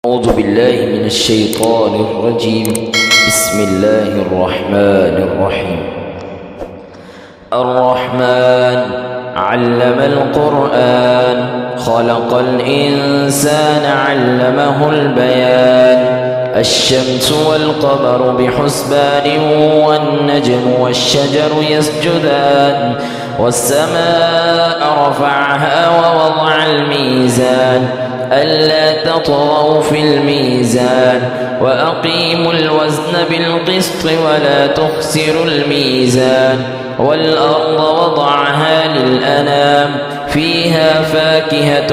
أعوذ بالله من الشيطان الرجيم. بسم الله الرحمن الرحيم. الرحمن علم القرآن، خلق الإنسان علمه البيان. الشمس والقمر بحسبان، والنجم والشجر يسجدان. والسماء رفعها ووضع الميزان، ألا تطغوا في الميزان، وأقيموا الوزن بالقسط ولا تخسروا الميزان. والأرض وضعها للأنام، فيها فاكهة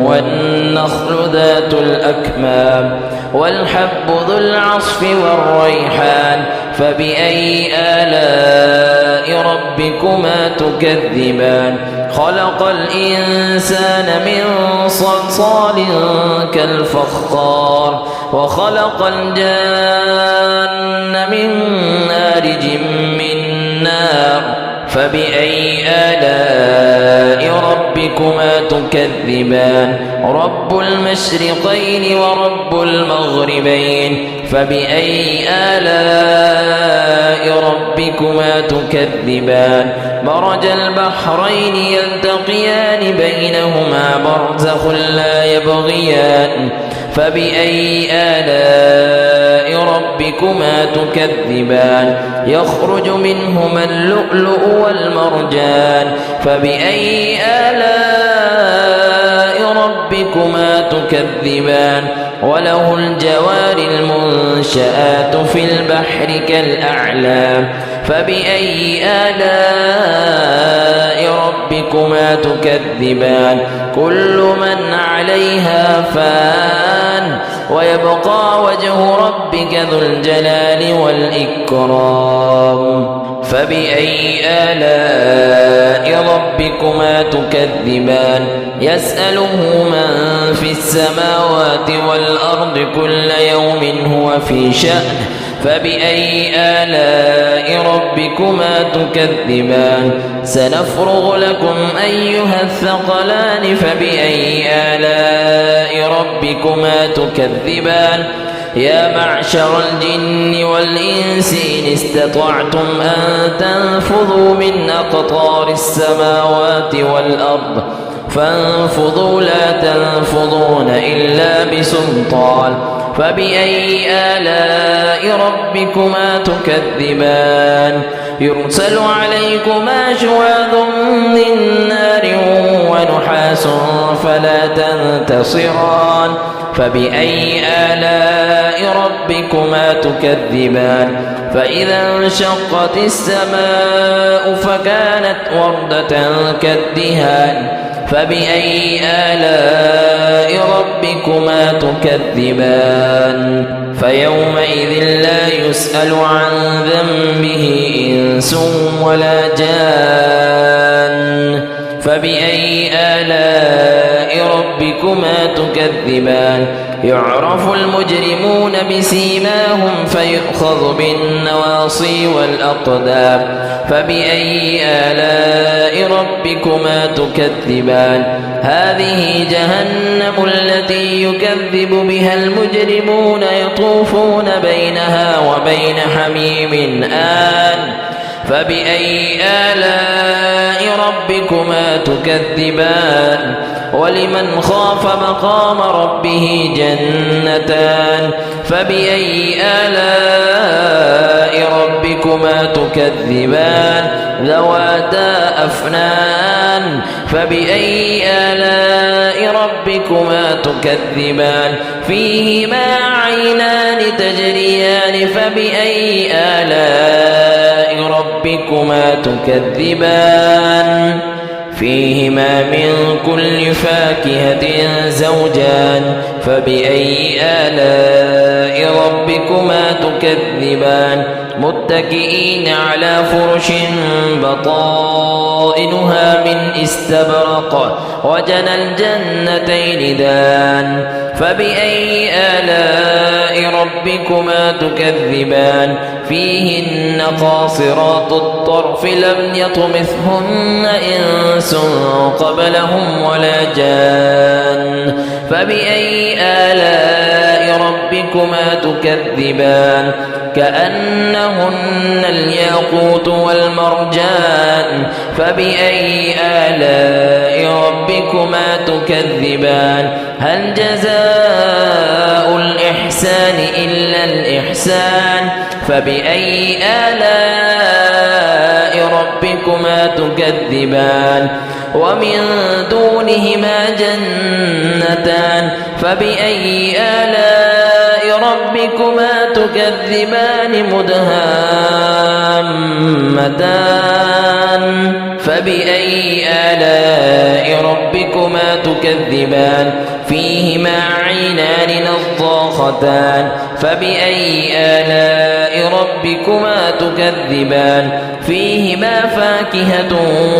والنخل ذات الأكمام، والحب ذو العصف والريحان. فبأي آلاء ربكما تكذبان؟ خلق الإنسان من صلصال كالفخار، وخلق الجان من مارج من نار. فبأي آلاء ربكما تكذبان؟ رب المشرقين ورب المغربين. فبأي آلاء ربكما تكذبان؟ مرج البحرين يلتقيان، بينهما برزخ لا يبغيان. فبأي آلاء ربكما تكذبان؟ يخرج منهما اللؤلؤ والمرجان. فبأي آلاء ربكما تكذبان؟ وله الجوار المنشآت في البحر كالأعلام. فبأي آلاء ربكما تكذبان؟ كل من عليها فان، ويبقى وجه ربك ذو الجلال والإكرام. فبأي آلاء ربكما تكذبان؟ يسأله من في السماوات والأرض كل يوم هو في شأن. فبأي آلاء ربكما تكذبان؟ سنفرغ لكم أيها الثقلان. فبأي آلاء ربكما تكذبان؟ يا معشر الجن والإنس إن استطعتم أن تنفذوا من أقطار السماوات والأرض فانفذوا لا تنفذون إلا بسلطان. فبأي آلاء ربكما تكذبان؟ يرسل عليكما شواظ من نار ونحاس فلا تنتصران. فبأي آلاء ربكما تكذبان؟ فإذا انشقت السماء فكانت وردة كالدهان. فبأي آلاء ربكما تكذبان؟ فيومئذ لا يسأل عن ذنبه إنس ولا جان. فبأي آلاء ربكما تكذبان؟ يعرف المجرمون بسيماهم فيؤخذ بالنواصي والأقدام. فبأي آلاء ربكما تكذبان؟ هذه جهنم التي يكذب بها المجرمون، يطوفون بينها وبين حميم آن. فبأي آلاء ربكما تكذبان؟ ولمن خاف مقام ربه جنتان. فبأي آلاء ربكما تكذبان؟ ذواتا أفنان. فبأي آلاء ربكما تكذبان؟ فيهما عينان تجريان. فبأي آلاء ربكما تكذبان؟ فيهما من كل فاكهة زوجان. فبأي آلاء ربكما تكذبان؟ متكئين على فرش بطائنها من استبرق، وجنى الجنتين دان. فبأي آلاء ربكما تكذبان؟ فيهن قاصرات الطرف لم يطمثهن إنس قبلهم ولا جان. فبأي آلاء ربكما تكذبان كأنهن الياقوت والمرجان فبأي آلاء ربكما تكذبان هل جزاء الإحسان إلا الإحسان فبأي آلاء ربكما تكذبان ومن دونهما جنتان فبأي آلاء ربكما تكذبان مدهامتان فبأي آلاء ربكما تكذبان فيهما عينان نضاختان فبأي آلاء ربكما تكذبان فيهما فاكهة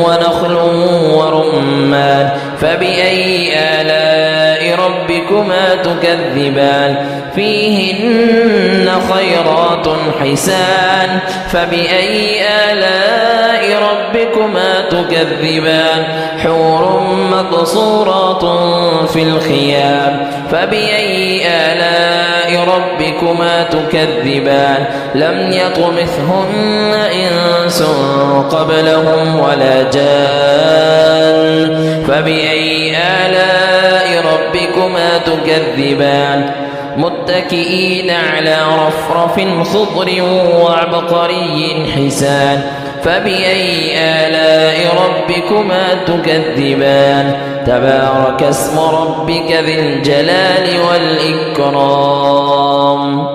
ونخل ورمان فبأي آلاء ربكما تكذبان فيهن خيرات حسان فبأي آلاء ربكما تكذبان حور مقصورات في الخيام فبأي آلاء ربكما تكذبان لم يطمثهن إنس قبلهم ولا جان فبأي آلاء ربكما تكذبان متكئين على رفرف خضر وعبقري حسان فبأي آلاء ربكما تكذبان تبارك اسم ربك ذي الجلال والإكرام